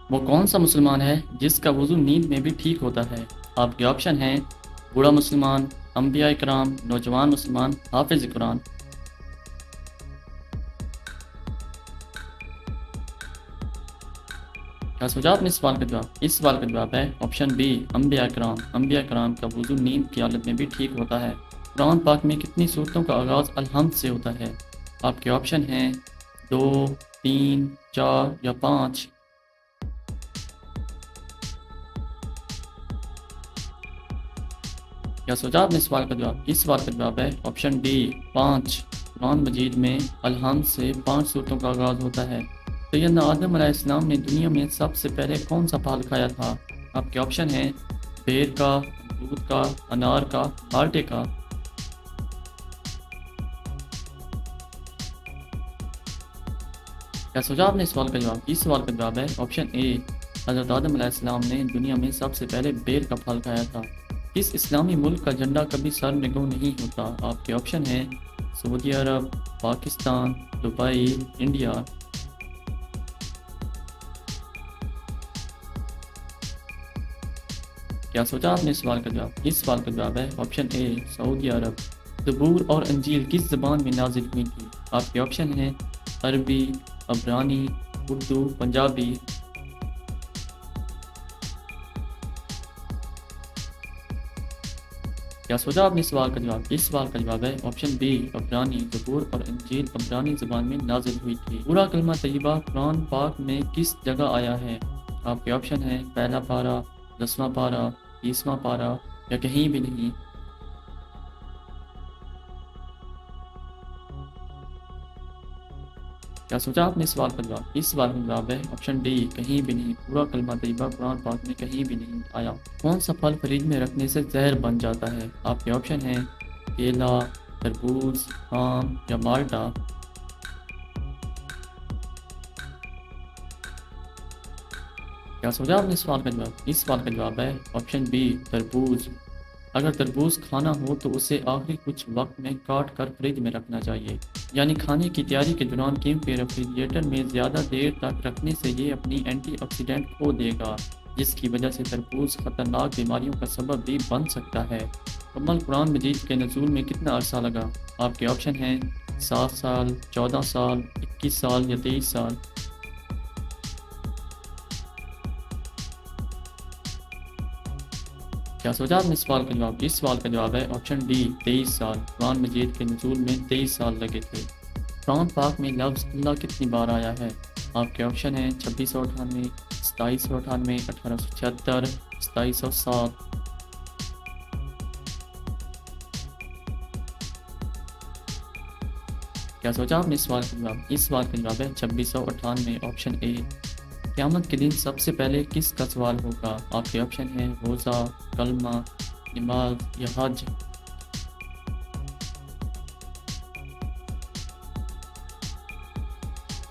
وہ کون سا مسلمان ہے جس کا وضو نیند میں بھی ٹھیک ہوتا ہے؟ آپ کے آپشن ہیں بوڑھا مسلمان، انبیاء کرام، نوجوان مسلمان، حافظ قرآن۔ کیا سوچا آپ نے اس سوال کا جواب؟ اس سوال کا جواب ہے آپشن بی، انبیاء کرام۔ انبیاء کرام کا وضو نیند کی حالت میں بھی ٹھیک ہوتا ہے۔ قرآن پاک میں کتنی صورتوں کا آغاز الحمد سے ہوتا ہے؟ آپ کے آپشن ہیں 2، 3، 4 یا 5۔ کیا سوچا آپ نے سوال کا جواب؟ اس سوال کا جواب ہے آپشن ڈی، 5۔ قرآن مجید میں الحمد سے 5 صورتوں کا آغاز ہوتا ہے۔ سیدنا آدم علیہ السلام نے دنیا میں سب سے پہلے کون سا پھل کھایا تھا؟ آپ کے آپشن ہیں بیر کا، دودھ کا، انار کا، مالٹے کا۔ کیا سوچا آپ نے سوال کا جواب؟ اس سوال کا جواب ہے آپشن اے، حضرت آدم علیہ السلام نے دنیا میں سب سے پہلے بیر کا پھل کھایا تھا۔ کس اسلامی ملک کا جھنڈا کبھی سر نگوں نہیں ہوتا؟ آپ کے آپشن ہیں سعودی عرب، پاکستان، دبئی، انڈیا۔ کیا سوچا آپ نے سوال کا جواب؟ اس سوال کا جواب ہے آپشن اے، سعودی عرب۔ زبور اور انجیل کس زبان میں نازل ہوئی تھی؟ آپ کے آپشن ہیں عربی، عبرانی، اردو، پنجابی۔ کیا سوچا آپ نے سوال کا جواب؟ اس سوال کا جواب ہے آپشن بی، عبرانی۔ زبور اور انجیل عبرانی زبان میں نازل ہوئی تھی۔ پورا کلمہ طیبہ قرآن پاک میں کس جگہ آیا ہے؟ آپ کے آپشن ہیں پہلا پارہ، 10واں پارہ، 20واں پارہ یا کہیں بھی نہیں۔ کیا سوچا آپ نے سوال کا جواب؟ اس سوال کا جواب ہے آپشن ڈی، کہیں بھی نہیں۔ پورا کلمہ طیبہ قرآن پاک میں کہیں بھی نہیں آیا۔ کون سا پھل فریج میں رکھنے سے زہر بن جاتا ہے؟ آپ کے آپشن ہیں کیلا، تربوز، آم یا مالٹا۔ کیا سوچا آپ نے سوال کا جواب؟ اس سوال کا جواب ہے آپشن بی، تربوز۔ اگر تربوز کھانا ہو تو اسے آخری کچھ وقت میں کاٹ کر فریج میں رکھنا چاہیے، یعنی کھانے کی تیاری کے دوران، کیونکہ ریفریجریٹر میں زیادہ دیر تک رکھنے سے یہ اپنی اینٹی آکسیڈنٹ کھو دے گا، جس کی وجہ سے تربوز خطرناک بیماریوں کا سبب بھی بن سکتا ہے۔ مکمل قرآن مجید کے نزول میں کتنا عرصہ لگا؟ آپ کے آپشن ہیں 7 سال، 14 سال، 21 سال یا 23 سال۔ کیا سوچا آپ نے سوال کا جواب؟ اس سوال کا جواب ہے آپشن ڈی، 23 سال۔ قرآن مجید کے نزول میں 23 سال لگے تھے۔ قرآن پاک میں لفظ اللہ کتنی بار آیا ہے؟ آپ کے آپشن ہیں 2698، 2798، 1876، 2707۔ کیا سوچا آپ نے سوال کا جواب؟ اس سوال کا جواب ہے 2698، آپشن اے۔ قیامت کے دن سب سے پہلے کس کا سوال ہوگا؟ آپ کے آپشن ہیں روزہ، کلمہ، نماز یا حج۔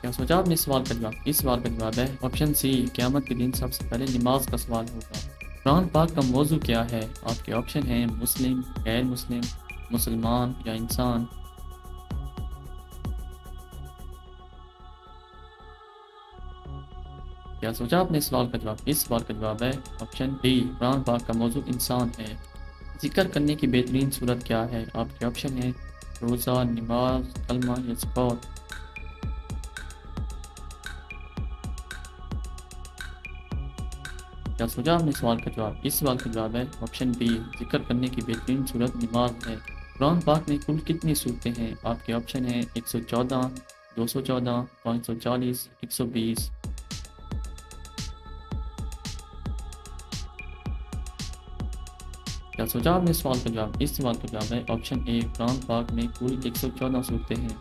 کیا سوچا آپ نے سوال کا جواب؟ اس سوال کا جواب ہے آپشن سی، قیامت کے دن سب سے پہلے نماز کا سوال ہوگا۔ قرآن پاک کا موضوع کیا ہے؟ آپ کے آپشن ہیں مسلم، غیر مسلم، مسلمان یا انسان۔ کیا سوچا آپ نے سوال کا جواب؟ اس سوال کا جواب ہے آپشن ڈی، قرآن پاک کا موضوع انسان ہے۔ ذکر کرنے کی بہترین صورت کیا ہے؟ آپ کے آپشن ہیں روزہ، نماز، کلمہ یا سکوت۔ کیا سوچا آپ نے سوال کا جواب؟ اس سوال کا جواب ہے آپشن بی، ذکر کرنے کی بہترین صورت نماز ہے۔ قرآن پاک میں کل کتنی صورتیں ہیں؟ آپ کے آپشن ہیں 114، 214، 540، 120۔ کیا سوچا آپ نے سوال کا جواب؟ اس سوال کا جواب ہے آپشن اے، قرآن پاک میں کل 114 صورتیں ہیں۔